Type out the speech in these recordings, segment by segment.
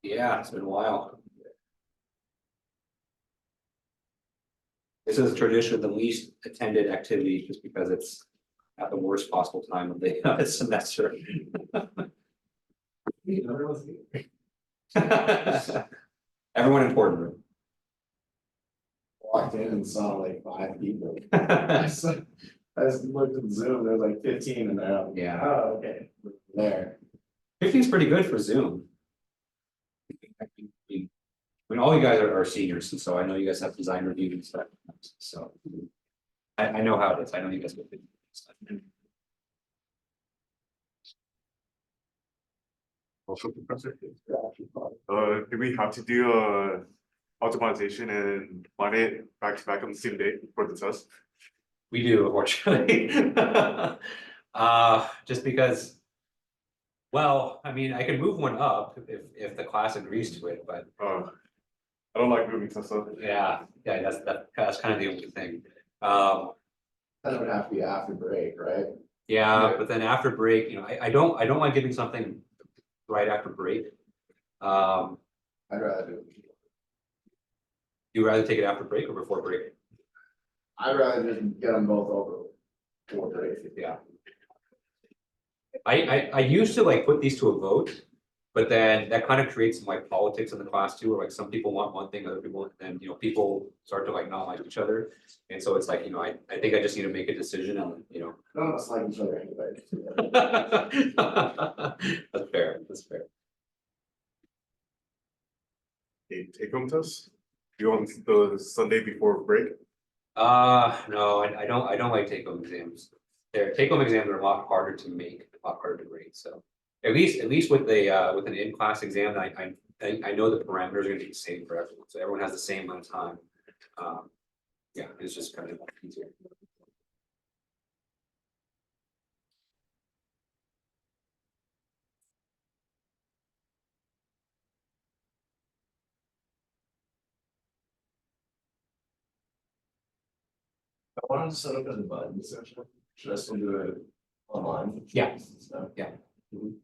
Yeah, it's been a while. This is traditionally the least attended activity just because it's at the worst possible time of the semester. Everyone important. Walked in and saw like 5 people. I just looked at Zoom, there was like 15 in there. Yeah. Oh, okay. There. 15 is pretty good for Zoom. I mean, all you guys are seniors, and so I know you guys have design review and stuff. So I know how it is. I know you guys get 15 stuff. Also, Professor, do we have to do optimization and run it back to back on the same day for the test? We do, unfortunately. Just because, well, I mean, I can move one up if the class agrees to it, but I don't like moving tests up. yeah, that's kind of the only thing. That would have to be after break, right? Yeah, but then after break, you know, I don't like giving something right after break. I'd rather do it. You rather take it after break or before break? I'd rather just get them both over before break. Yeah. I used to like put these to a vote, but then that kind of creates some like politics in the class too, where like some people want one thing, other people want, and you know, people start to like not like each other. And so it's like, you know, I think I just need to make a decision and, you know. None of us like each other anyway. That's fair, that's fair. A take-home test? You want the Sunday before break? No, I don't like take-home exams. Their take-home exams are a lot harder to make, a lot harder to grade, so. At least with with an in-class exam, I know the parameters are gonna be the same for everyone, so everyone has the same amount of time. Yeah, it's just kind of easier. I wanted to set up an button session. Should I still do it online? Yeah. So, Yeah. Mhm.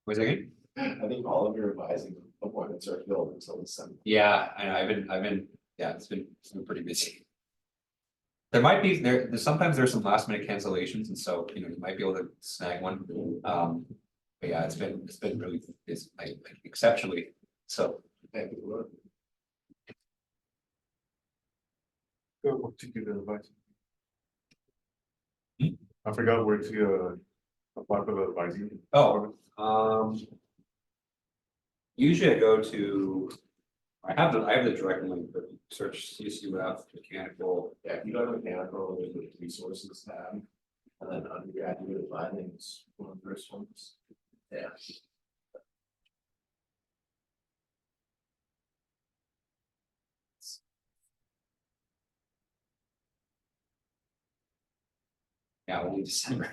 Was it again? I think all of your advising appointments are filled until December. Yeah, I know, I've been, yeah, it's been pretty busy. There might be, sometimes there's some last minute cancellations, and so, you know, you might be able to snag one. But yeah, it's been really, it's like exceptionally, so. Thank you, Lord. What to do the advice? Hmm? I forgot where to apply for the advising. Oh, usually I go to, I have the direct link, but search CCUF mechanical. Yeah, if you go to mechanical, there's the resources tab. And then undergraduate advising is one of the first ones. Yeah. Yeah, only December.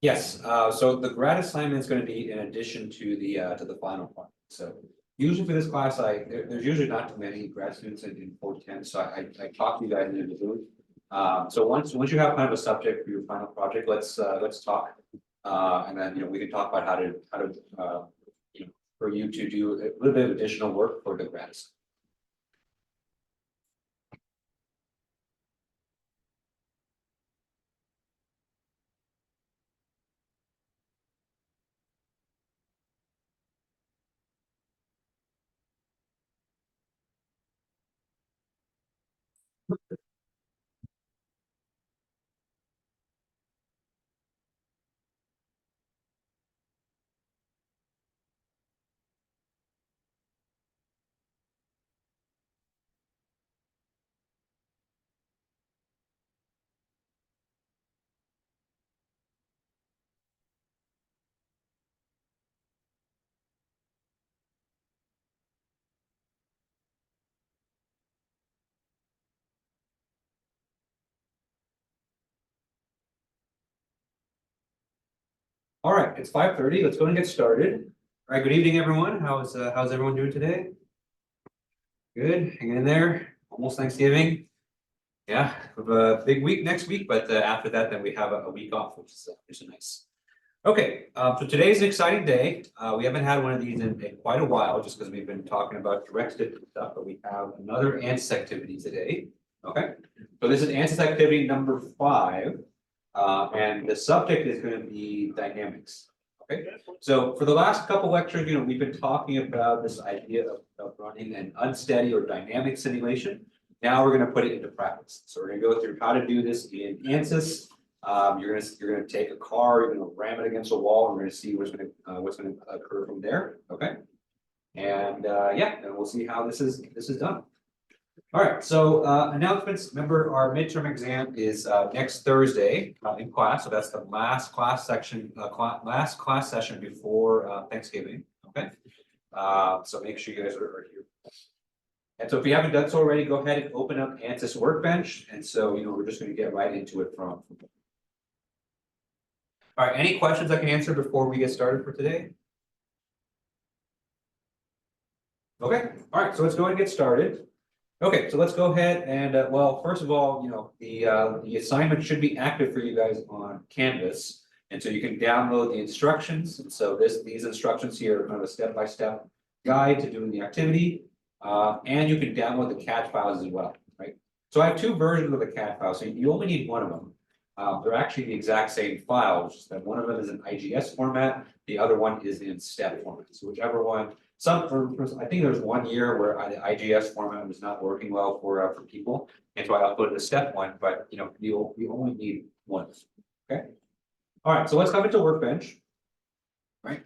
Yes, so the grad assignment is going to be in addition to the final part. So usually for this class, there's usually not too many grad students in 410, so I talk to you guys individually. So once you have kind of a subject for your final project, let's talk. And then, you know, we can talk about how to you know, for you to do a little bit of additional work for the grad assignment. All right, it's 5:30. Let's go and get started. All right, good evening, everyone. How's everyone doing today? Good, hanging in there. Almost Thanksgiving. Yeah, we have a big week next week, but after that, then we have a week off, which is nice. Okay, so today's an exciting day. We haven't had one of these in quite a while, just because we've been talking about direct stick stuff, but we have another ANSYS activity today. Okay, so this is ANSYS activity number 5, and the subject is going to be dynamics. Okay, so for the last couple lectures, we've been talking about this idea of running an unsteady or dynamic simulation. Now we're going to put it into practice. So we're going to go through how to do this in ANSYS. You're gonna take a car, you're gonna ram it against a wall, and we're gonna see what's gonna occur from there. Okay, and yeah, and we'll see how this is done. All right, so announcements. Remember, our midterm exam is next Thursday in class, so that's the last class section, last class session before Thanksgiving. Okay, so make sure you guys are here. And so if you haven't done so already, go ahead and open up ANSYS Workbench. And so we're just going to get right into it from. All right, any questions I can answer before we get started for today? Okay, all right, so let's go ahead and get started. Okay, so let's go ahead and, well, first of all, the assignment should be active for you guys on Canvas. And so you can download the instructions. And so these instructions here are kind of a step-by-step guide to doing the activity. And you can download the CAD files as well, right? So I have 2 versions of the CAD file, so you only need one of them. They're actually the exact same file, just that one of them is in IGS format, the other one is in step format. So whichever one, I think there's 1 year where the IGS format was not working well for people, and so I uploaded the step one, but you only need one. Okay. All right, so let's come into Workbench, right?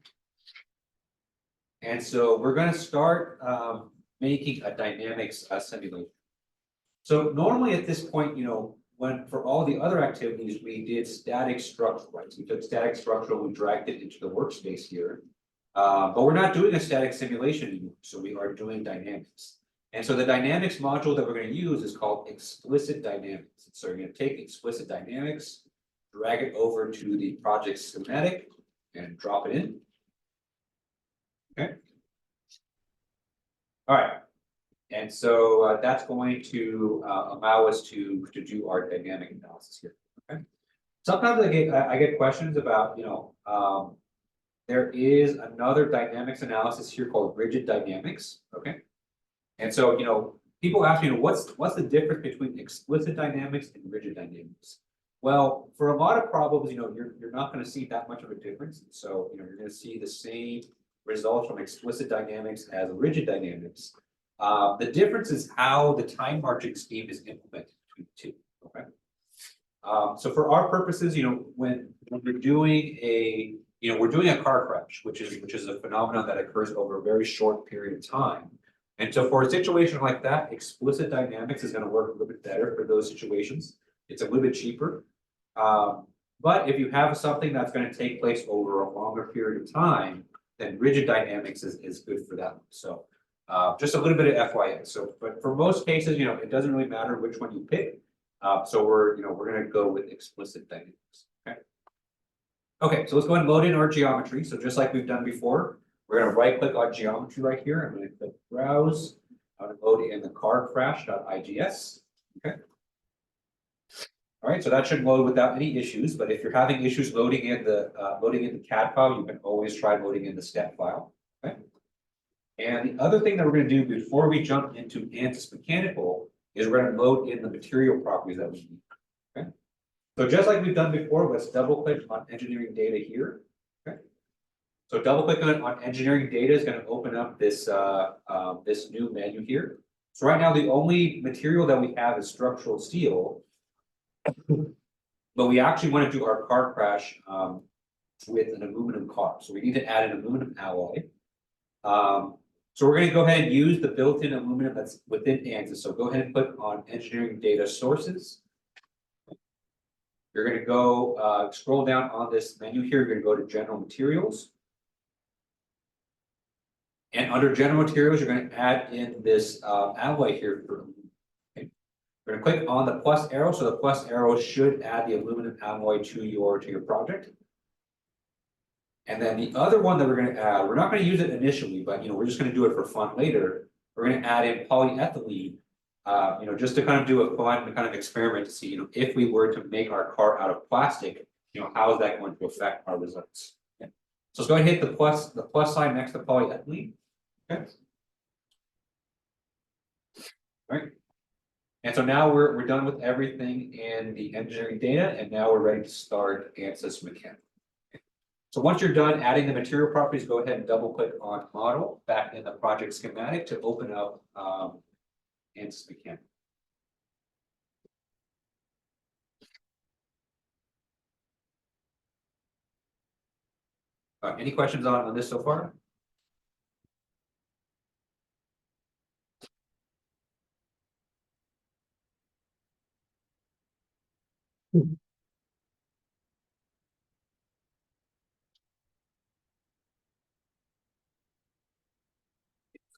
And so we're going to start making a dynamics simulation. So normally at this point, when for all the other activities, we did static structural, right? So we took static structural, we dragged it into the workspace here. But we're not doing a static simulation anymore, so we are doing dynamics. And so the dynamics module that we're going to use is called explicit dynamics. So we're going to take explicit dynamics, drag it over to the project schematic, and drop it in. Okay. All right. And so that's going to allow us to do our dynamic analysis here. Okay. Sometimes I get questions about, there is another dynamics analysis here called rigid dynamics. Okay. And so, people ask me, what's the difference between explicit dynamics and rigid dynamics? Well, for a lot of problems, you're not going to see that much of a difference. So, you're going to see the same results from explicit dynamics as rigid dynamics. The difference is how the time marching scheme is implemented between the two. Okay. So for our purposes, when we're doing a car crash, which is a phenomenon that occurs over a very short period of time. And so for a situation like that, explicit dynamics is going to work a little bit better for those situations. It's a little bit cheaper. But if you have something that's going to take place over a longer period of time, then rigid dynamics is good for that. So just a little bit of FYI. So, but for most cases, it doesn't really matter which one you pick. So we're going to go with explicit dynamics. Okay. Okay, so let's go ahead and load in our geometry. So just like we've done before, we're going to right click on geometry right here. I'm going to click browse. I'm going to load in the car crash.igs. Okay. All right, so that should load without any issues. But if you're having issues loading in the CAD file, you can always try loading in the step file. Okay. And the other thing that we're going to do before we jump into ANSYS Mechanical is we're going to load in the material properties that we need. Okay. So just like we've done before, let's double click on engineering data here. Okay. So double clicking on engineering data is going to open up this this new menu here. So right now the only material that we have is structural steel, but we actually want to do our car crash with an aluminum car. So we need to add an aluminum alloy. So we're going to go ahead and use the built-in aluminum that's within ANSYS. So go ahead and click on engineering data sources. You're going to go scroll down on this menu here. You're going to go to general materials. And under general materials, you're going to add in this alloy here. Okay. We're going to click on the plus arrow. So the plus arrow should add the aluminum alloy to your project. And then the other one that we're going to add, we're not going to use it initially, but we're just going to do it for fun later. We're going to add in polyethylene, just to kind of do a fun kind of experiment to see, if we were to make our car out of plastic, how is that going to affect our results? Okay. So let's go ahead and hit the plus sign next to polyethylene. Okay. All right. And so now we're done with everything in the engineering data, and now we're ready to start ANSYS mechanics. So once you're done adding the material properties, go ahead and double click on model back in the project schematic to open up ANSYS mechanics. Any questions on this so far?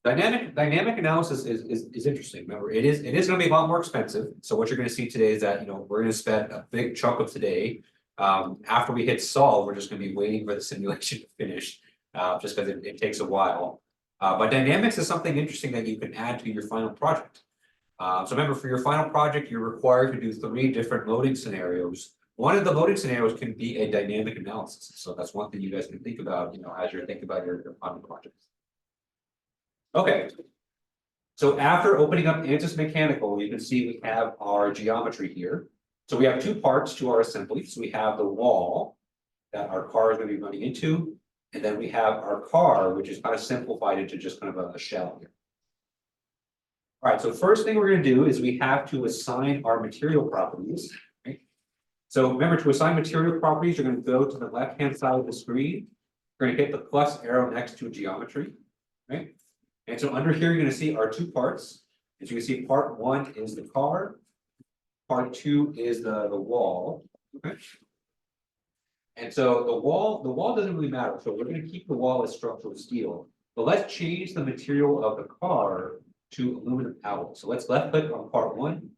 Dynamic analysis is interesting. Remember, it is going to be a lot more expensive. So what you're going to see today is that we're going to spend a big chunk of today. After we hit solve, we're just going to be waiting for the simulation to finish, just because it takes a while. But dynamics is something interesting that you can add to your final project. So remember, for your final project, you're required to do 3 different loading scenarios. One of the loading scenarios can be a dynamic analysis. So that's one thing you guys can think about, as you're thinking about your final projects. Okay. So after opening up ANSYS Mechanical, you can see we have our geometry here. So we have 2 parts to our assembly. So we have the wall that our car is going to be running into, and then we have our car, which is kind of simplified into just kind of a shell here. All right, so first thing we're going to do is we have to assign our material properties. Right? So remember, to assign material properties, you're going to go to the left-hand side of the screen. You're going to hit the plus arrow next to geometry. Right? And so under here, you're going to see our 2 parts. As you can see, part 1 is the car. Part 2 is the wall. Okay. And so the wall doesn't really matter. So we're going to keep the wall as structural steel. But let's change the material of the car to aluminum alloy. So let's left click on part 1, and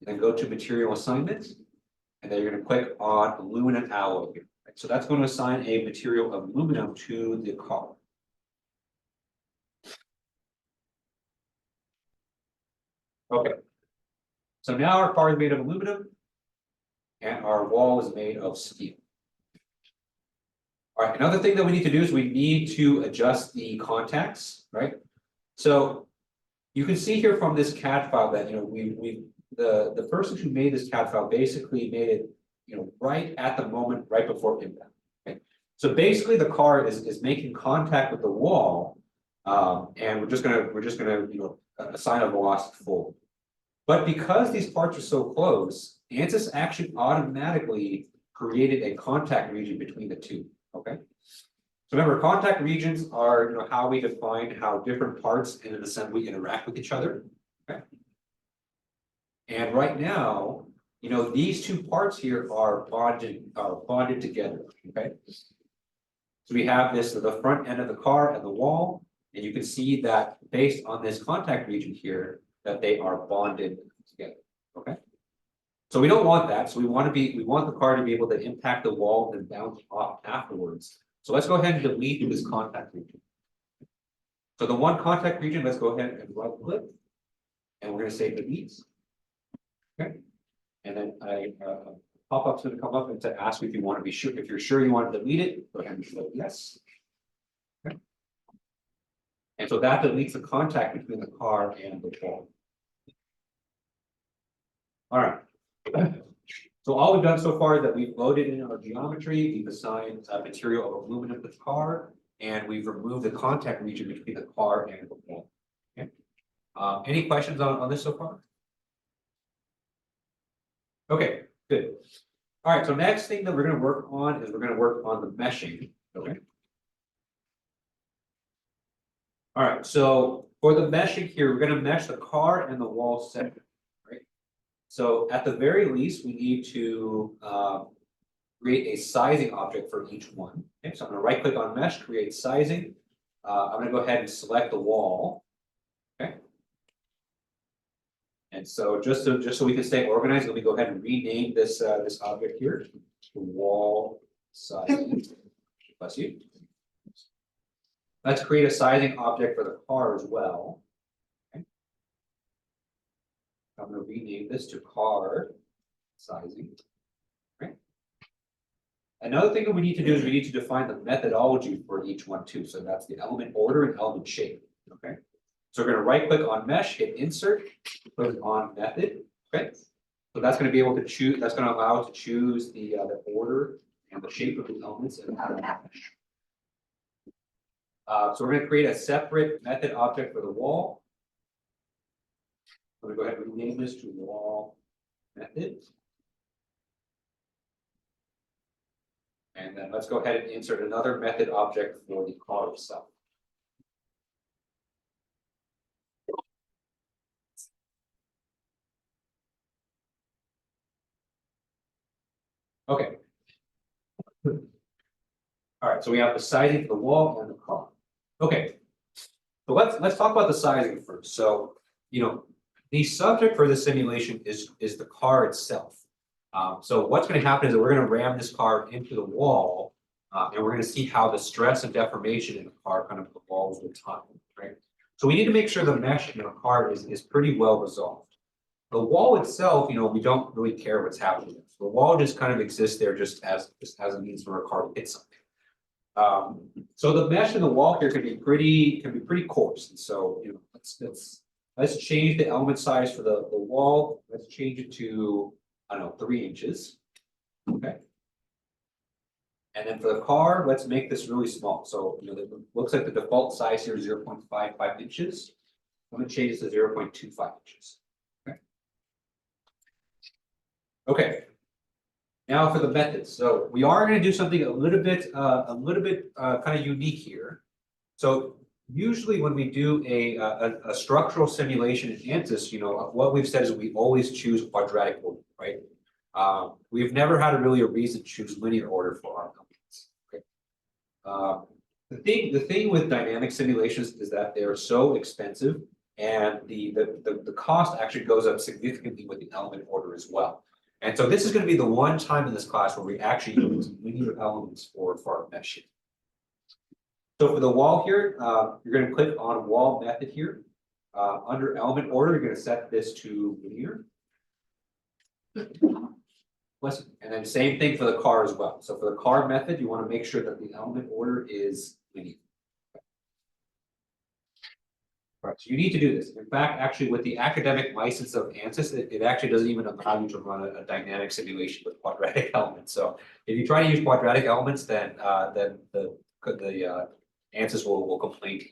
then go to material assignments. And then you're going to click on aluminum alloy here. Right? So that's going to assign a material of aluminum to the car. Okay. So now our car is made of aluminum and our wall is made of steel. All right, another thing that we need to do is we need to adjust the contacts, right? So you can see here from this CAD file that the person who made this CAD file basically made it right at the moment, right before impact. Okay? So basically the car is making contact with the wall, and we're just gonna assign a velocity forward. But because these parts are so close, ANSYS actually automatically created a contact region between the 2. Okay. So remember, contact regions are how we define how different parts in an assembly interact with each other. Okay. And right now, these 2 parts here are bonded together. Okay. So we have the front end of the car and the wall, and you can see that based on this contact region here, that they are bonded together. Okay. So we don't want that. So we want the car to be able to impact the wall and bounce off afterwards. So let's go ahead and delete this contact region. So the one contact region, let's go ahead and right click, and we're going to say delete. Okay. And then pop-up's going to come up and to ask if you want to be sure, if you're sure you want to delete it, go ahead and click yes. Okay. And so that deletes the contact between the car and the wall. All right. So all we've done so far is that we've loaded in our geometry, we've assigned a material of aluminum to the car, and we've removed the contact region between the car and the wall. Okay. Any questions on this so far? Okay, good. All right, so next thing that we're going to work on is we're going to work on the meshing. Okay. All right, so for the meshing here, we're going to mesh the car and the wall separate. So at the very least, we need to create a sizing object for each one. Okay, so I'm going to right click on mesh, create sizing. I'm going to go ahead and select the wall. Okay. And so just so we can stay organized, let me go ahead and rename this this object here to wall sizing. Bless you. Let's create a sizing object for the car as well. I'm going to rename this to car sizing. Right. Another thing that we need to do is we need to define the methodology for each one too. So that's the element order and element shape, okay? So we're gonna right click on mesh, hit insert, click on method, okay? So that's gonna be able to choose, that's gonna allow us to choose the order and the shape of the elements and how to mesh. So we're gonna create a separate method object for the wall. I'm gonna go ahead and rename this to wall method. And then let's go ahead and insert another method object for the car itself. Okay. All right, so we have the sizing for the wall and the car. Okay. So let's talk about the sizing first. So, the subject for the simulation is the car itself. So what's going to happen is that we're going to ram this car into the wall, and we're going to see how the stress and deformation in the car kind of evolves with time, right? So we need to make sure the mesh in the car is pretty well resolved. The wall itself, we don't really care what's happening. So the wall just kind of exists there just as a means for a car to hit something. So the mesh in the wall here can be pretty coarse. And so, let's change the element size for the wall. Let's change it to, I don't know, 3 inches. Okay. And then for the car, let's make this really small. So, it looks like the default size here is 0.55 inches. I'm going to change this to 0.25 inches. Okay. Okay. Now for the methods. So we are going to do something a little bit kind of unique here. So usually when we do a structural simulation in ANSYS, what we've said is we always choose quadratic order, right? We've never had really a reason to choose linear order for our elements. Okay. The thing with dynamic simulations is that they are so expensive, and the cost actually goes up significantly with the element order as well. And so this is going to be the one time in this class where we actually use linear elements for our mesh. So for the wall here, you're going to click on wall method here. Under element order, you're going to set this to linear. Listen, and then same thing for the car as well. So for the car method, you want to make sure that the element order is linear. All right, so you need to do this. In fact, actually, with the academic license of ANSYS, it actually doesn't even allow you to run a dynamic simulation with quadratic elements. So if you try to use quadratic elements, then the ANSYS will complain.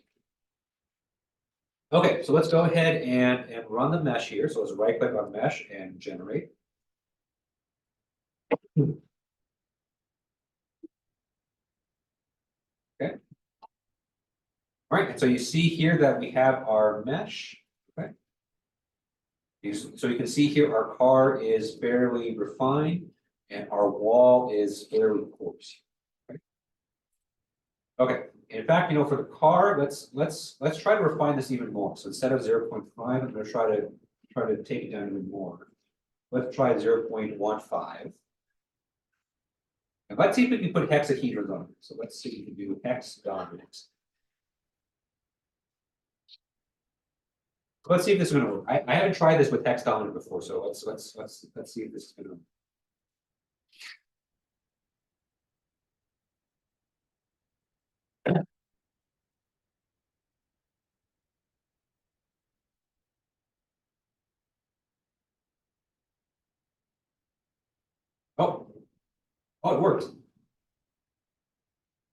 Okay, so let's go ahead and run the mesh here. So let's right click on mesh and generate. Okay. All right, and so you see here that we have our mesh. Okay. So you can see here our car is fairly refined and our wall is fairly coarse. Okay. Okay. In fact, for the car, let's try to refine this even more. So instead of 0.5, I'm going to try to take it down even more. Let's try 0.15. And let's see if we can put hexahedrons on it. So let's see if we can do hexagons. Let's see if this is going to work. I haven't tried this with hex dominant before, so let's see if this is going to. Oh, it works.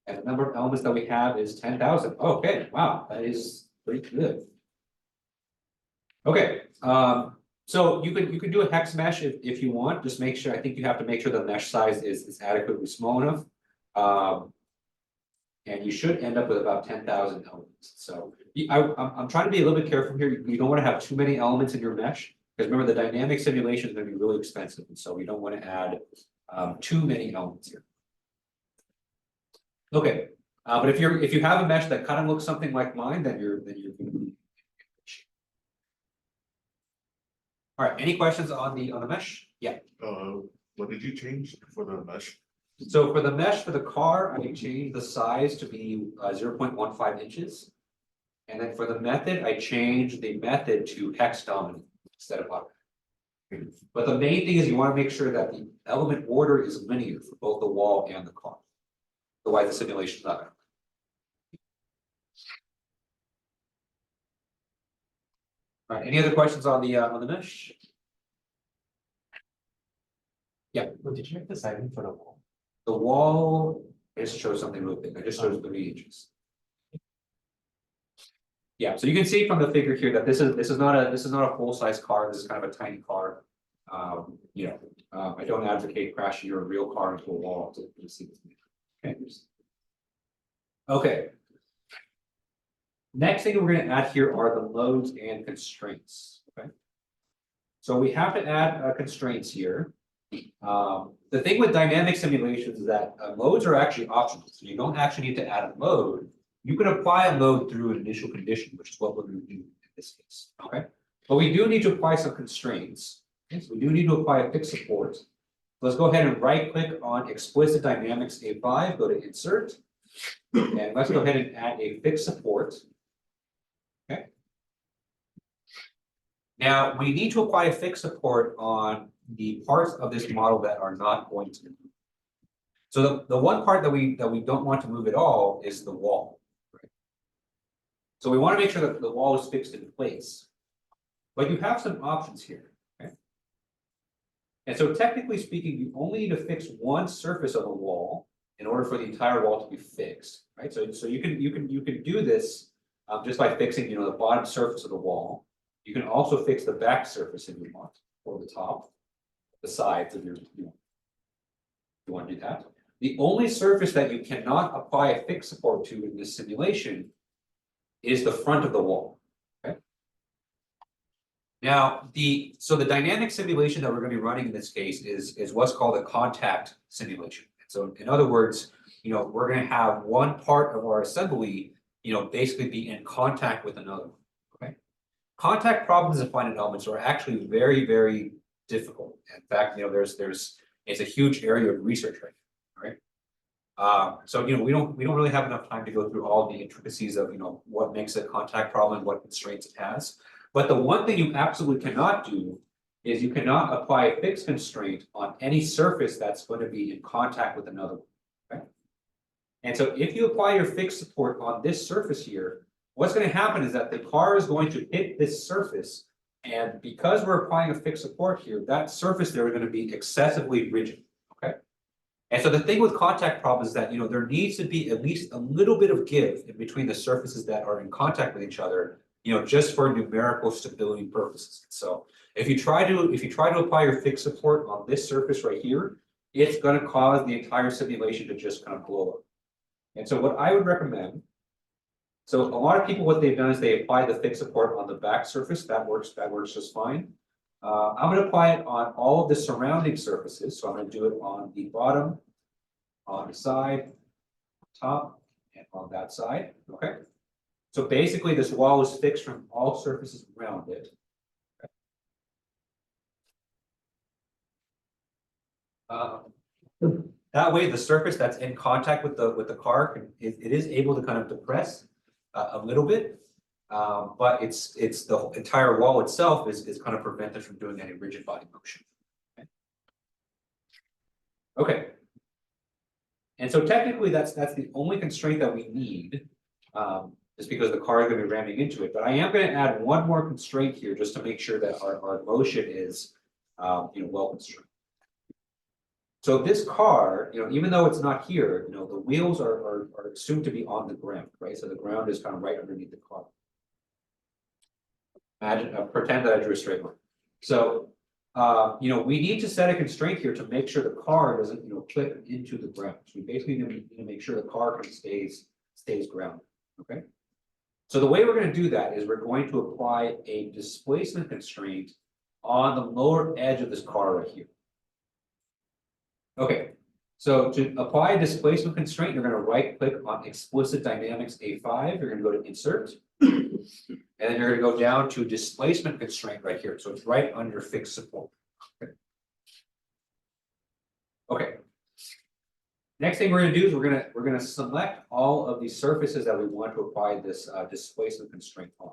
And the number of elements that we have is 10,000. Okay, wow, that is pretty good. Okay, so you can do a hex mesh if you want. Just make sure. I think you have to make sure the mesh size is adequately small enough. And you should end up with about 10,000 elements. So I'm trying to be a little bit careful here. You don't want to have too many elements in your mesh, because remember the dynamic simulation is going to be really expensive, and so we don't want to add too many elements here. Okay, but if you have a mesh that kind of looks something like mine, then you're going to be. All right. Any questions on the mesh? Yeah. What did you change for the mesh? So for the mesh for the car, I changed the size to be 0.15 inches. And then for the method, I changed the method to hex dominant instead of quadratic. But the main thing is you want to make sure that the element order is linear for both the wall and the car. Otherwise, the simulation is not gonna. All right, any other questions on the mesh? Yeah, What did you make the siding for the wall? the wall, I just showed something real big, I just showed 3 inches. Yeah, so you can see from the figure here that this is not a full-size car, this is kind of a tiny car. I don't advocate crashing your real car into a wall to see this. Okay. Okay. Next thing we're gonna add here are the loads and constraints, okay? So we have to add constraints here. The thing with dynamic simulations is that loads are actually optional, so you don't actually need to add a load. You can apply a load through an initial condition, which is what we're gonna do in this case, okay? But we do need to apply some constraints, okay? So we do need to apply a fixed support. Let's go ahead and right-click on explicit dynamics A5, go to insert. And let's go ahead and add a fixed support. Okay. Now, we need to apply a fixed support on the parts of this model that are not going to move. So the one part that we don't want to move at all is the wall. Right? So we want to make sure that the wall is fixed in place. But you have some options here. Okay? And so technically speaking, you only need to fix one surface of the wall in order for the entire wall to be fixed. Right? So you can do this just by fixing the bottom surface of the wall. You can also fix the back surface if you want, or the top, the sides of your, you want to do that. The only surface that you cannot apply a fixed support to in this simulation is the front of the wall. Okay. Now, the dynamic simulation that we're going to be running in this case is what's called a contact simulation. So in other words, we're going to have one part of our assembly, basically be in contact with another. Okay. Contact problems in finite elements are actually very, very difficult. In fact, it's a huge area of research right now, right? So we don't really have enough time to go through all the intricacies of what makes a contact problem, what constraints it has. But the one thing you absolutely cannot do is you cannot apply a fixed constraint on any surface that's going to be in contact with another one. Okay? And so if you apply your fixed support on this surface here, what's going to happen is that the car is going to hit this surface, and because we're applying a fixed support here, that surface there is going to be excessively rigid. Okay. And so the thing with contact problems is that there needs to be at least a little bit of give in between the surfaces that are in contact with each other, just for numerical stability purposes. So if you try to apply your fixed support on this surface right here, it's going to cause the entire simulation to just kind of blow up. And so what I would recommend. So a lot of people, what they've done is they apply the fixed support on the back surface. That works just fine. I'm going to apply it on all of the surrounding surfaces. So I'm going to do it on the bottom, on the side, top, and on that side. Okay. So basically, this wall is fixed from all surfaces around it. Okay. That way, the surface that's in contact with the car it is able to kind of depress a little bit, but it's the entire wall itself is kind of prevented from doing any rigid body motion. Okay. And so technically that's the only constraint that we need, just because the car is going to be ramming into it. But I am going to add one more constraint here just to make sure that our motion is well constrained. So this car, even though it's not here, the wheels are assumed to be on the ground, right? So the ground is kind of right underneath the car. Pretend that I drew a straight line. So, we need to set a constraint here to make sure the car doesn't, clip into the ground. So we basically need to make sure the car kind of stays grounded, okay? So the way we're going to do that is we're going to apply a displacement constraint on the lower edge of this car right here. Okay, so to apply a displacement constraint, you're going to right click on explicit dynamics A5, you're going to go to insert, and then you're going to go down to displacement constraint right here. So it's right under fixed support. Okay. Next thing we're going to do is we're going to select all of the surfaces that we want to apply this displacement constraint on.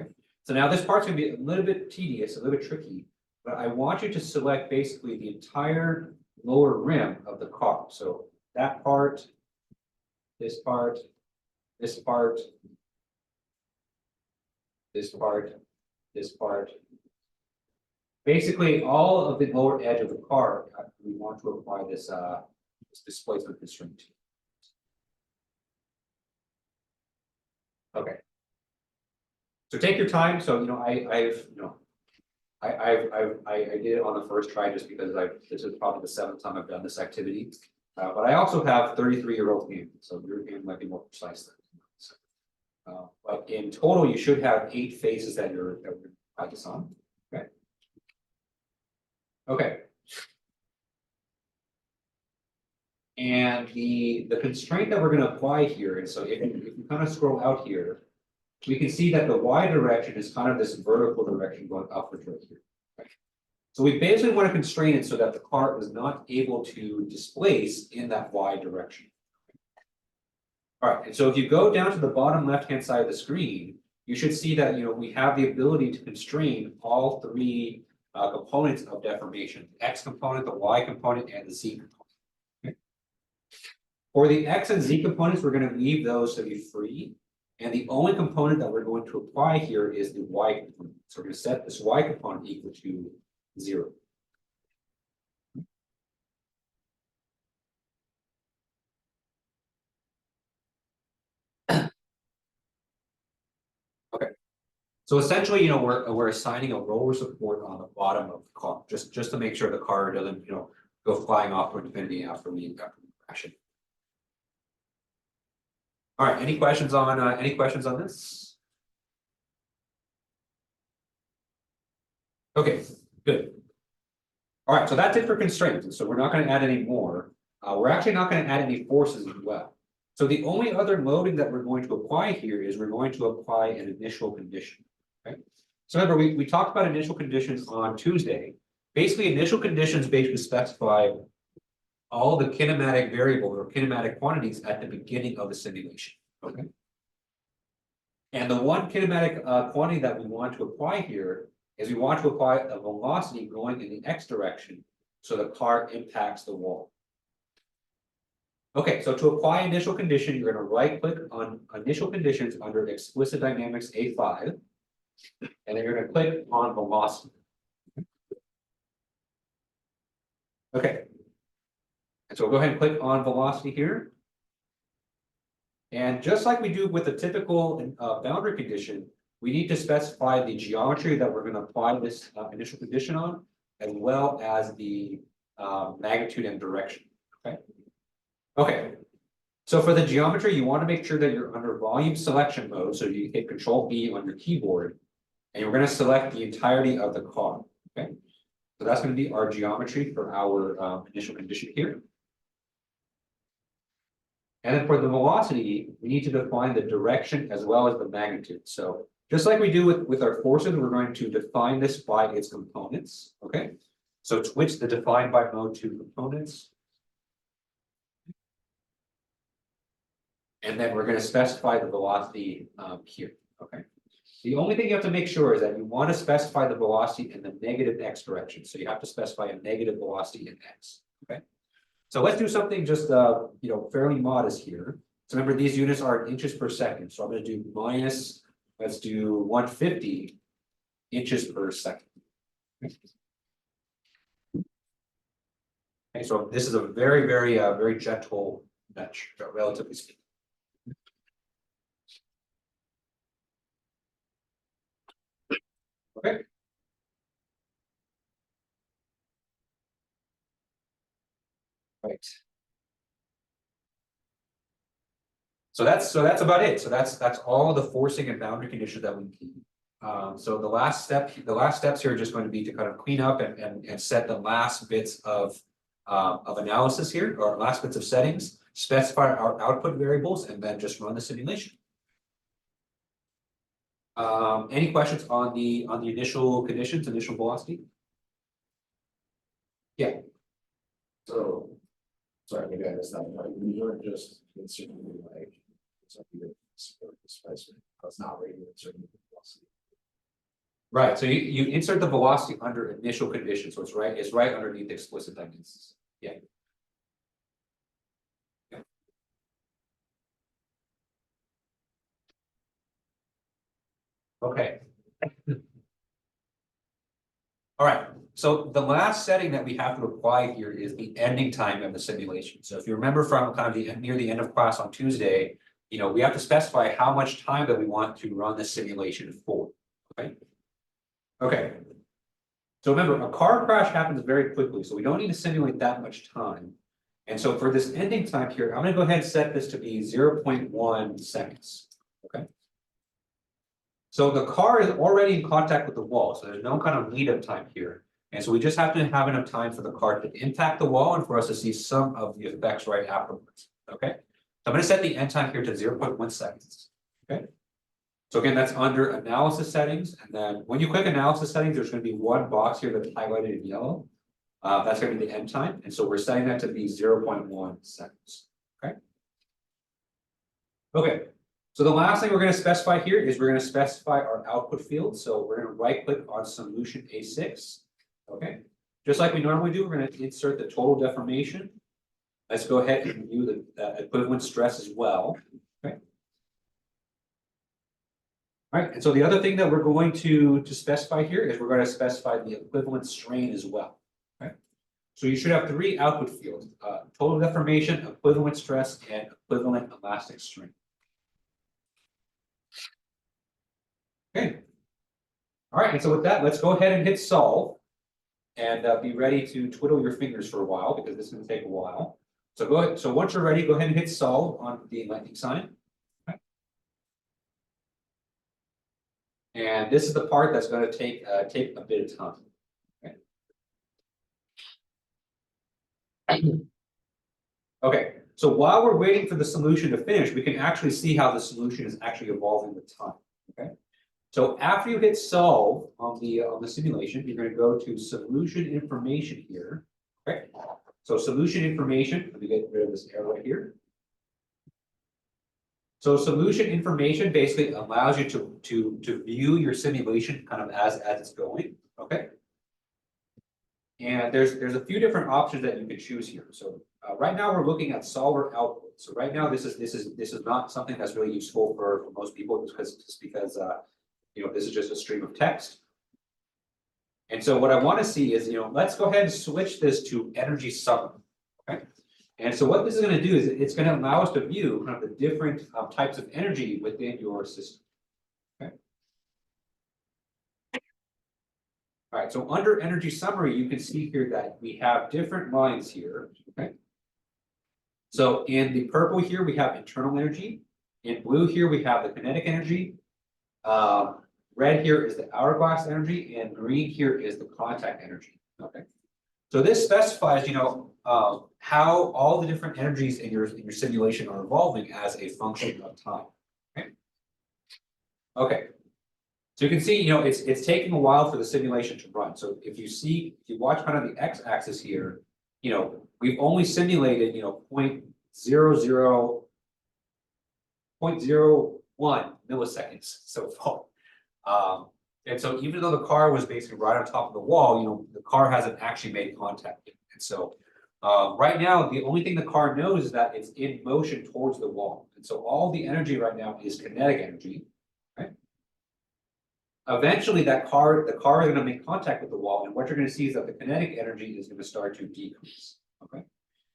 Okay. So now this part's going to be a little bit tedious, a little bit tricky. but I want you to select basically the entire lower rim of the car. So that part, this part, this part, this part, this part. Basically, all of the lower edge of the car, we want to apply this this displacement constraint to. Okay. So take your time. So, I did it on the first try just because this is probably the 7th time I've done this activity. But I also have 33-year-old hand, so your hand might be more precise than mine. So, but in total, you should have 8 phases that you're practice on. Okay. Okay. And the constraint that we're going to apply here, and so if you kind of scroll out here, we can see that the y direction is kind of this vertical direction going upwards right here. Right? So we basically want to constrain it so that the car is not able to displace in that y direction. All right, and so if you go down to the bottom left-hand side of the screen, you should see that we have the ability to constrain all 3 components of deformation: the x component, the y component, and the z component. Okay. For the x and z components, we're going to leave those to be free. And the only component that we're going to apply here is the y component. So we're going to set this y component equal to 0. Okay. So essentially, we're assigning a roller support on the bottom of the car, just to make sure the car doesn't, go flying off to infinity after we crash it. All right. Any questions on this? Okay, good. All right, so that's it for constraints. So we're not going to add any more. We're actually not going to add any forces as well. So the only other loading that we're going to apply here is we're going to apply an initial condition. Okay. So remember, we talked about initial conditions on Tuesday. Basically, initial conditions basically specify all the kinematic variables or kinematic quantities at the beginning of the simulation. Okay. And the one kinematic quantity that we want to apply here is we want to apply a velocity going in the x direction so the car impacts the wall. Okay, so to apply initial condition, you're going to right-click on initial conditions under explicit dynamics A5, and then you're going to click on velocity. Okay. And so we'll go ahead and click on velocity here. And just like we do with a typical boundary condition, we need to specify the geometry that we're going to apply this initial condition on, as well as the magnitude and direction. Okay. Okay. So for the geometry, you want to make sure that you're under volume selection mode. So you hit Control B on your keyboard, and you're going to select the entirety of the car. Okay. So that's going to be our geometry for our initial condition here. And then for the velocity, we need to define the direction as well as the magnitude. So just like we do with our forces, we're going to define this by its components. Okay. So switch the define by mode to components. And then we're going to specify the velocity here. Okay. The only thing you have to make sure is that you want to specify the velocity in the negative x direction. So you have to specify a negative velocity in x. Okay. So let's do something just fairly modest here. So remember, these units are in inches per second. So I'm going to do minus, let's do 150 inches per second. Okay, so this is a very, very gentle nudge, relatively speaking. Okay. Right. So that's about it. So that's all the forcing and boundary conditions that we need. So the last steps here are just going to be to kind of clean up and set the last bits of analysis here, or last bits of settings, specify our output variables, and then just run the simulation. Any questions on the initial conditions, initial velocity? Yeah. So, sorry, maybe I missed that part. We weren't just inserting like something that support displacement. That's not rating inserting velocity. Right, so you insert the velocity under initial conditions, so it's right underneath explicit dimensions. Yeah. Yeah. Okay. All right, so the last setting that we have to apply here is the ending time of the simulation. So if you remember from kind of near the end of class on Tuesday, we have to specify how much time that we want to run the simulation for, okay? Okay. So remember, a car crash happens very quickly, so we don't need to simulate that much time. And so for this ending time here, I'm gonna go ahead and set this to be 0.1 seconds, okay? So the car is already in contact with the wall, so there's no kind of lead up time here. And so we just have to have enough time for the car to impact the wall and for us to see some of the effects right afterwards, okay? So I'm gonna set the end time here to 0.1 seconds, okay? So again, that's under analysis settings, and then when you click analysis settings, there's gonna be one box here that's highlighted in yellow. That's gonna be the end time, and so we're setting that to be 0.1 seconds, okay? Okay, so the last thing we're gonna specify here is we're gonna specify our output field, so we're gonna right click on solution A6, okay? Just like we normally do, we're gonna insert the total deformation. Let's go ahead and view the equivalent stress as well, okay? All right, and so the other thing that we're going to specify here is we're going to specify the equivalent strain as well. Okay, so you should have three output fields: total deformation, equivalent stress, and equivalent elastic strain. Okay. All right, and so with that, let's go ahead and hit solve, and be ready to twiddle your fingers for a while because this is going to take a while. So go ahead. So once you're ready, go ahead and hit solve on the lightning sign. And this is the part that's going to take a bit of time. Okay. Okay, so while we're waiting for the solution to finish, we can actually see how the solution is actually evolving with time. Okay, so after you hit solve on the simulation, you're going to go to solution information here. Okay, so solution information. Let me get rid of this arrow right here. So solution information basically allows you to view your simulation kind of as it's going, okay? And there's a few different options that you can choose here. So right now we're looking at solver output. So right now this is not something that's really useful for most people because this is just a stream of text. And so what I want to see is let's go ahead and switch this to energy summary, okay? And so what this is going to do is it's going to allow us to view kind of the different types of energy within your system. Okay. All right, so under energy summary, you can see here that we have different lines here. Okay. So in the purple here, we have internal energy. In blue here, we have the kinetic energy. Red here is the hourglass energy, and green here is the contact energy. Okay. So this specifies, how all the different energies in your simulation are evolving as a function of time. Okay. Okay. So you can see, it's taking a while for the simulation to run. So if you watch kind of the x-axis here, we've only simulated, 0.00 0.01 milliseconds so far. And so even though the car was basically right on top of the wall, the car hasn't actually made contact yet. And so right now, the only thing the car knows is that it's in motion towards the wall. And so all the energy right now is kinetic energy, right? Eventually the car is going to make contact with the wall. And what you're going to see is that the kinetic energy is going to start to decrease, okay?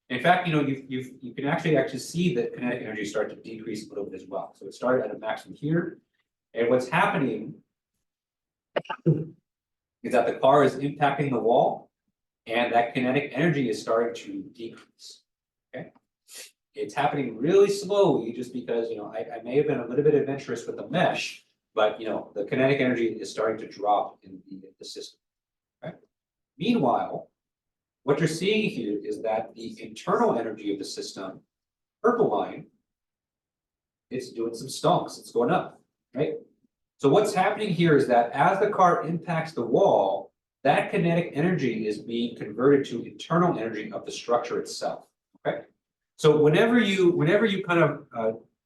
In fact, you can actually see that kinetic energy start to decrease a little bit as well. So it started at a maximum here. And what's happening is that the car is impacting the wall and that kinetic energy is starting to decrease, okay? It's happening really slowly just because, I may have been a little bit adventurous with the mesh, but, the kinetic energy is starting to drop in the system, okay? Meanwhile, what you're seeing here is that the internal energy of the system, purple line, it's doing some stonks, it's going up, right? So what's happening here is that as the car impacts the wall, that kinetic energy is being converted to internal energy of the structure itself, okay? So whenever you kind of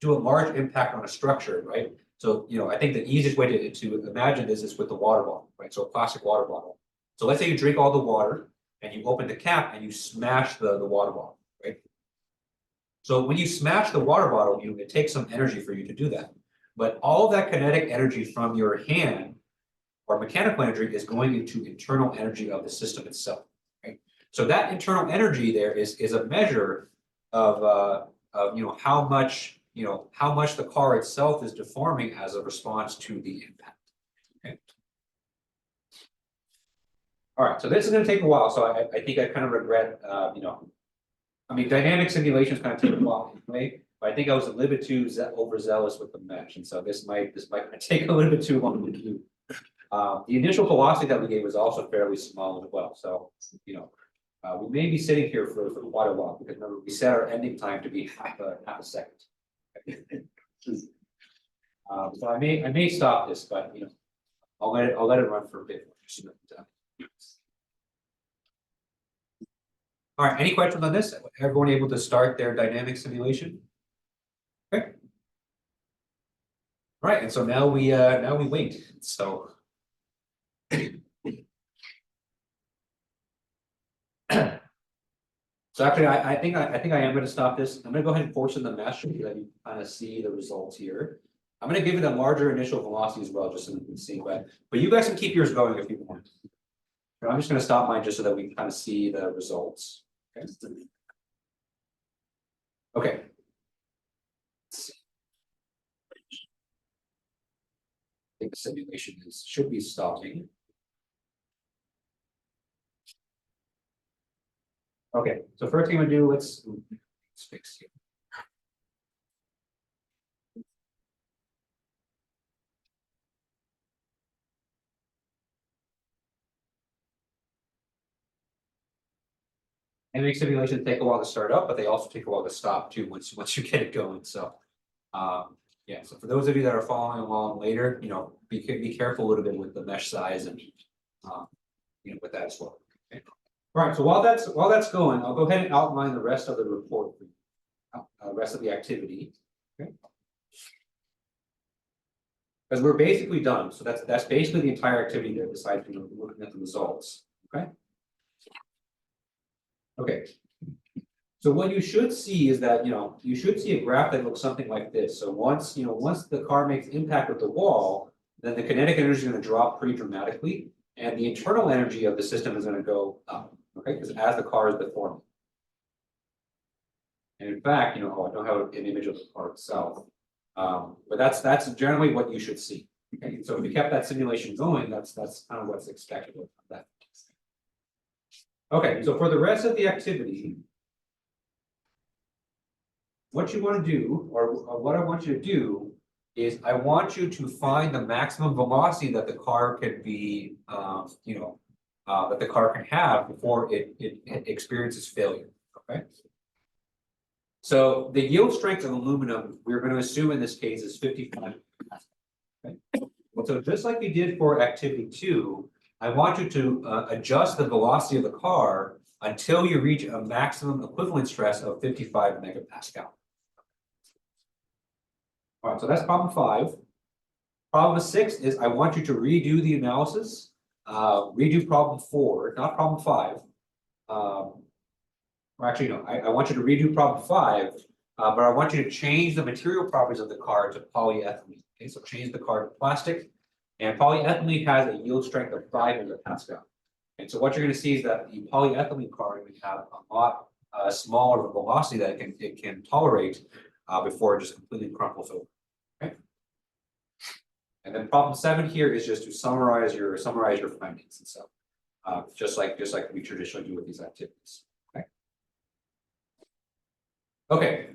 do a large impact on a structure, right, So, I think the easiest way to imagine this is with the water bottle, right? So a plastic water bottle. So let's say you drink all the water and you open the cap and you smash the water bottle, right? So when you smash the water bottle, it takes some energy for you to do that. But all of that kinetic energy from your hand or mechanical energy is going into internal energy of the system itself, right? So that internal energy there is a measure of how much the car itself is deforming as a response to the impact. Okay. All right, so this is going to take a while. So I think I kind of regret, I mean, dynamic simulations kind of take a while anyway. But I think I was a little bit too overzealous with the mesh, and so this might take a little bit too long to do. The initial velocity that we gave was also fairly small as well. So, we may be sitting here for quite a while because remember we set our ending time to be half a second. So I may stop this, but I'll let it run for a bit. All right, any questions on this? Everyone able to start their dynamic simulation? Okay. All right, and so now we wait. So so actually, I think I am going to stop this. I'm going to go ahead and force in the mesh so that you kind of see the results here. I'm going to give it a larger initial velocity as well, just so you can see. But you guys can keep yours going if you want. But I'm just going to stop mine just so that we can kind of see the results. Okay. Okay. I think the simulation should be stopping. Okay, so first thing we do, let's fix here. Dynamic simulations take a while to start up, but they also take a while to stop too once you get it going. So, yeah. So for those of you that are following along later, be careful a little bit with the mesh size and with that as well. Okay. All right. So while that's going, I'll go ahead and outline the rest of the report, rest of the activity. Okay. Because we're basically done. So that's basically the entire activity there, besides looking at the results. Okay. Okay. So what you should see is that you should see a graph that looks something like this. So once the car makes impact with the wall, then the kinetic energy is going to drop pretty dramatically, and the internal energy of the system is going to go up. Okay, because as the car is deforming. And in fact, I don't have an image of the car itself, but that's generally what you should see. Okay, so if we kept that simulation going, that's kind of what's expected of that. Okay, so for the rest of the activity, what you want to do, or what I want you to do, is I want you to find the maximum velocity that the car can be, that the car can have before it experiences failure. Okay. So the yield strength of aluminum, we're going to assume in this case is 55. Okay. Well, so just like we did for activity 2, I want you to adjust the velocity of the car until you reach a maximum equivalent stress of 55 megapascal. All right, so that's problem 5. Problem 6 is I want you to redo the analysis, redo problem 4, not problem 5. Or actually, no, I want you to redo problem 5, but I want you to change the material properties of the car to polyethylene. Okay, so change the car to plastic. And polyethylene has a yield strength of 5 megapascal. And so what you're going to see is that the polyethylene car will have a lot smaller of a velocity that it can tolerate before it just completely crumples over. Okay. And then problem 7 here is just to summarize your findings. And so just like we traditionally do with these activities. Okay. Okay.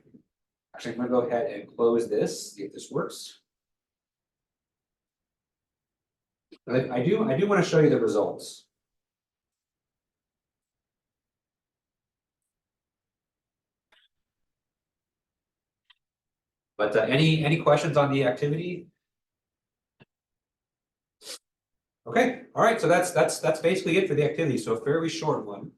Actually, I'm going to go ahead and close this, see if this works. I do want to show you the results. But any questions on the activity? Okay, all right. So that's basically it for the activity. So a fairly short one.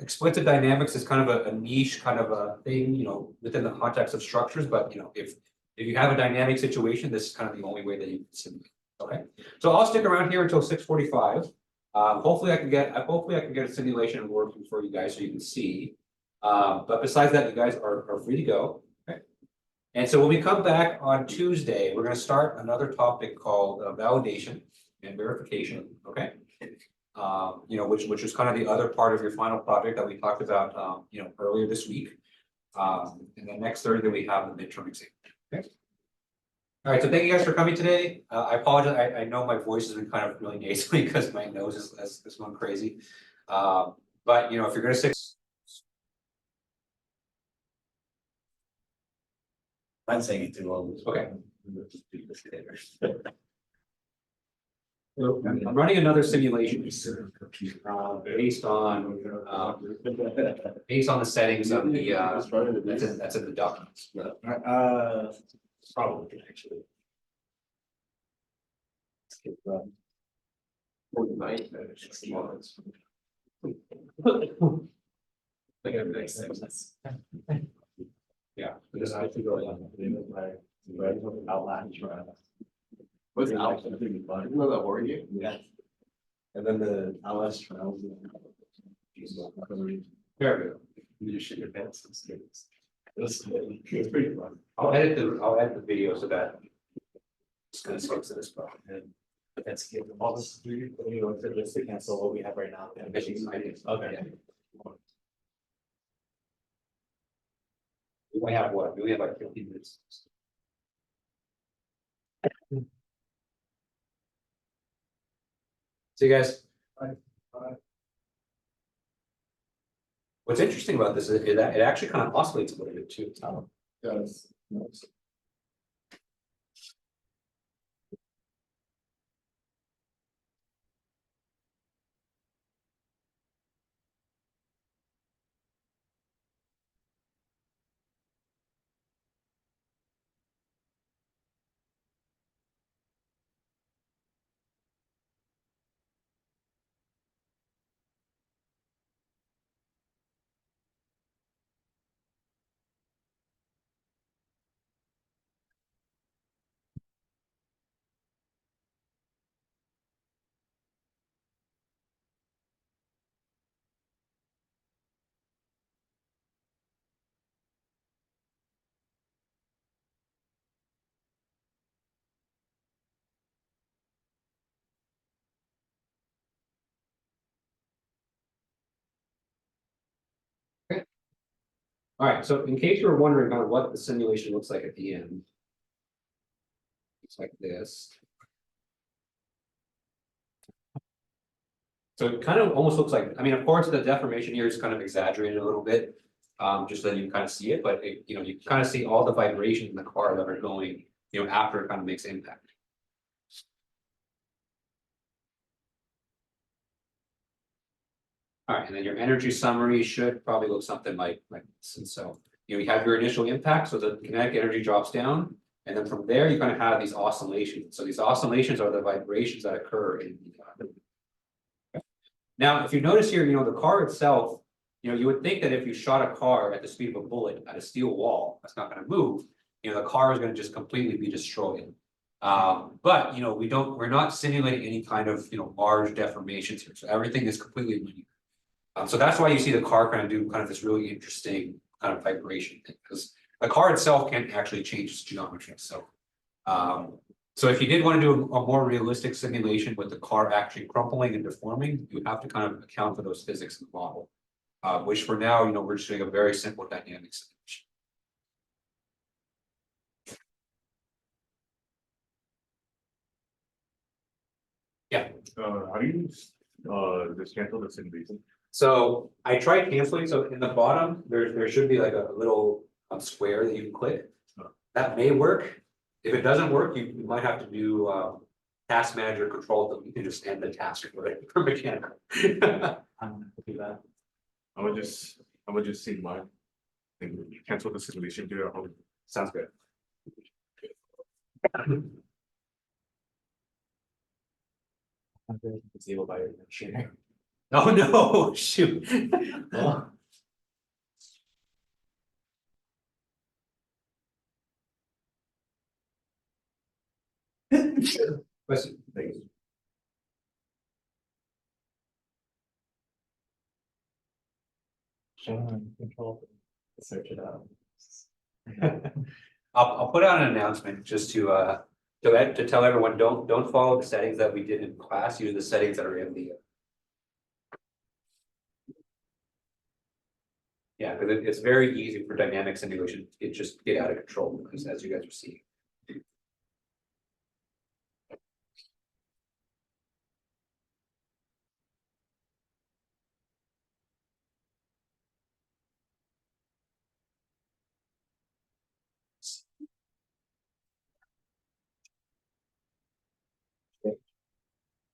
Explicit dynamics is kind of a niche kind of a thing, within the context of structures. But if If you have a dynamic situation, this is kind of the only way that you can simulate. Okay, so I'll stick around here until 6:45. Hopefully I can get a simulation working for you guys so you can see. But besides that, you guys are free to go. Okay. And so when we come back on Tuesday, we're going to start another topic called validation and verification. Okay. Which was kind of the other part of your final project that we talked about, earlier this week. And then next Thursday we have the midterm exam. Okay. All right, so thank you guys for coming today. I apologize. I know my voice has been kind of really nasally because my nose is going crazy. But if you're going to stick. I'm saying it too long. Okay. So I'm running another simulation based on the settings of the that's in the documents. Probably actually. Like everything makes Yeah. because I have to go outline. What's the outline? You know that word you? Yeah. And then the LS trials. Very good. You should advance some students. It's pretty fun. I'll edit the video so that it's gonna stick to this part. But that's good. All this, to cancel what we have right now. Okay. We might have what? We have like 15 minutes. See you guys. What's interesting about this is that it actually kind of oscillates a little bit too. Does. All right, so in case you were wondering kind of what the simulation looks like at the end. It's like this. So it kind of almost looks like, of course, the deformation here is kind of exaggerated a little bit. Just so you kind of see it, but you kind of see all the vibrations in the car that are going, after it kind of makes impact. All right, and then your energy summary should probably look something like this. And so, you have your initial impact, so the kinetic energy drops down, and then from there you kind of have these oscillations. So these oscillations are the vibrations that occur in the Now, if you notice here, the car itself, you would think that if you shot a car at the speed of a bullet at a steel wall, that's not going to move. The car is going to just completely be destroyed. But we're not simulating any kind of large deformations here. So everything is completely linear. So that's why you see the car kind of do kind of this really interesting kind of vibration thing, because the car itself can't actually change its geometry. So so if you did want to do a more realistic simulation with the car actually crumpling and deforming, you have to kind of account for those physics in the model. Which for now, we're just doing a very simple dynamic simulation. Yeah. How do you just cancel the simulation? So I tried canceling. So in the bottom, there should be like a little square that you can click. That may work. If it doesn't work, you might have to do task manager control. You can just end the task for mechanical. I'm gonna do that. I'm gonna just see mine and cancel the simulation here at home. Sounds good. I'm very disabled by your share. Oh no! Shoot. Well, Question. Thanks. Control, search it out. I'll put out an announcement just to tell everyone, don't follow the settings that we did in class, use the settings that are in the. Yeah, because it's very easy for dynamic simulation, it just get out of control, as you guys are seeing.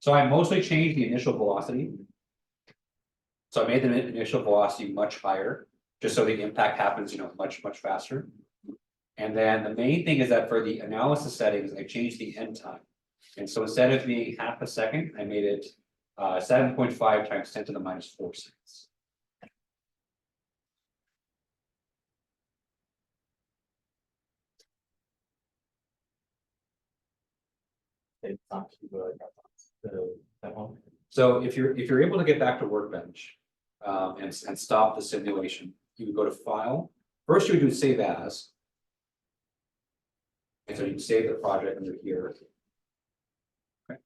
So I mostly changed the initial velocity. So I made the initial velocity much higher, just so the impact happens, much faster. And then the main thing is that for the analysis settings, I changed the end time. And so instead of being half a second, I made it 7.5 times 10 to the minus 4 seconds. It's not too good. That one. So if you're able to get back to Workbench and stop the simulation, you would go to File. First, you would do Save As. And so you can save the project under here. Okay.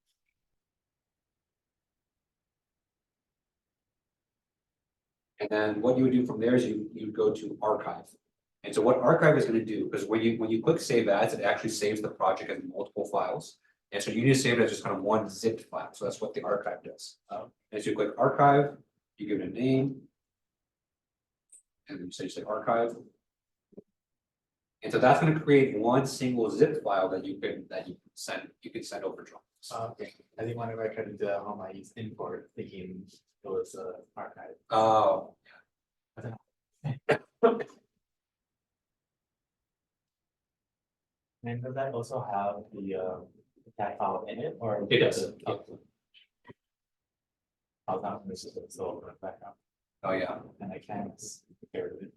And then what you would do from there is you would go to Archive. And so what Archive is going to do, because when you click Save As, it actually saves the project as multiple files. And so you need to save it as just kind of one zipped file. So that's what the archive does. And so you click Archive, you give it a name. And then you say Archive. And so that's going to create one single zip file that you can send over drawings. Okay, I think whenever I tried to do that on my import, thinking it was archive. Oh, And does that also have the tag file in it, or? It does. I'll not miss it, so background, oh yeah. and I can't get rid of it.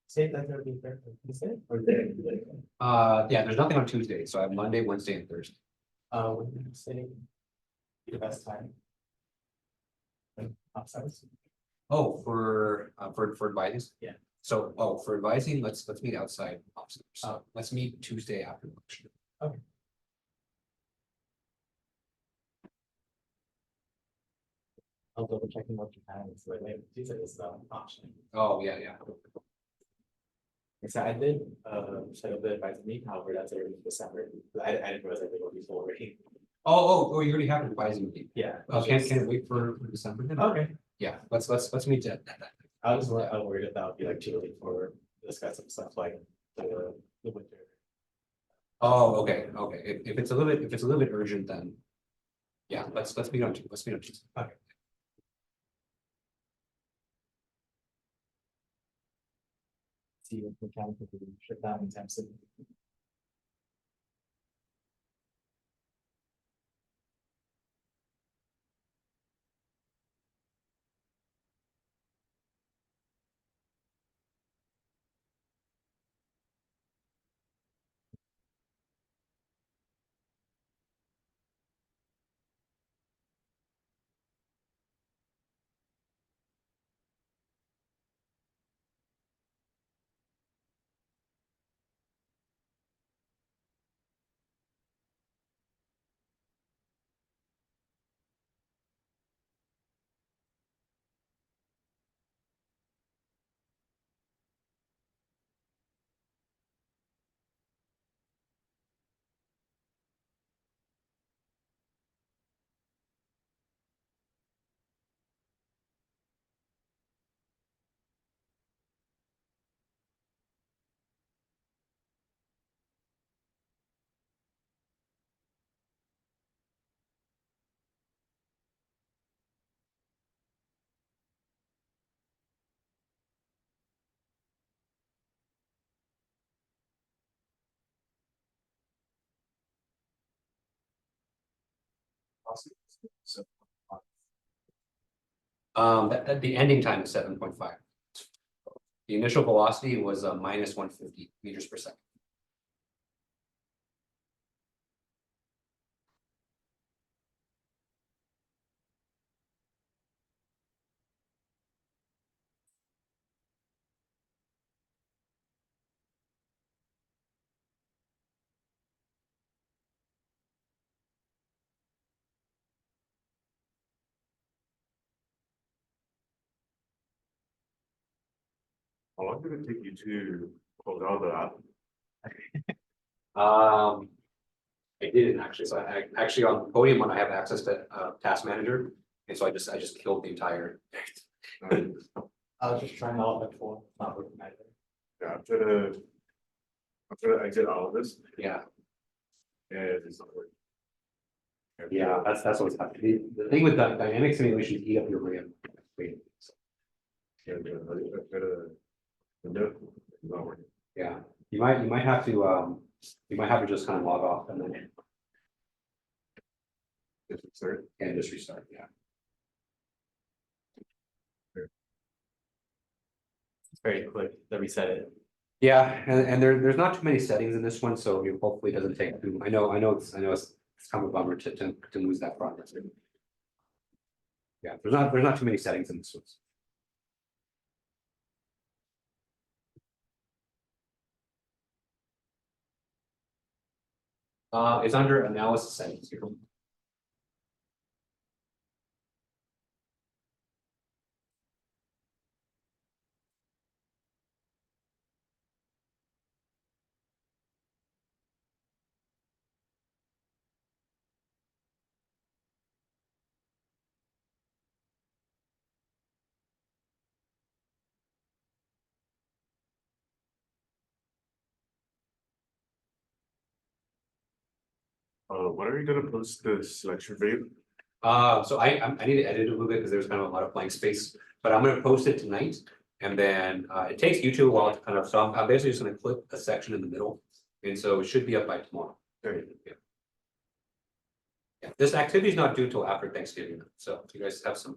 Say that there will be fair, you said, or there? Yeah, there's nothing on Tuesday, so I have Monday, Wednesday, and Thursday. When you say the best time? Upsides? Oh, for advising? Yeah. So, for advising, let's meet outside. So let's meet Tuesday after lunch. Okay. I'll double checking what you have, so like, these are just option. Oh, yeah. So I did set up the advisor meeting, however, that's already in December. I didn't realize I did all these already. Oh, you already have an advising meeting. Yeah. Can it wait for December then? Okay. Yeah, let's meet that. I was worried that would be like too late for discuss some stuff like the winter. Oh, okay. If it's a little bit urgent, then. Yeah, let's meet on Tuesday. Okay. See if we can shut down in time soon. velocity. So, That the ending time is 7.5. The initial velocity was minus 150 meters per second. How long did it take you to close out the app? I didn't actually, so I actually on Podium when I have access to Task Manager, and so I just killed the entire. I was just trying out like four, not working either. Yeah, after I exit out of this, Yeah, yeah, it's not working. yeah, that's what's happening. The thing with dynamic simulation, eat up your RAM. Wait, Yeah, I gotta, no, it's not working. yeah, you might have to just kind of log off and then Just restart. and just restart. Yeah. It's very quick, that reset it. Yeah, and there's not too many settings in this one, so hopefully it doesn't take too. I know it's kind of a bummer to lose that progress. Yeah, there's not too many settings in this one. It's under analysis settings here. When are you gonna post the selection video? So I need to edit it a little bit because there's kind of a lot of blank space, but I'm gonna post it tonight. And then it takes YouTube a while to kind of, so I'm basically just gonna clip a section in the middle. And so it should be up by tomorrow. Okay. Yeah. Yeah, this activity is not due till after Thanksgiving, so if you guys have some.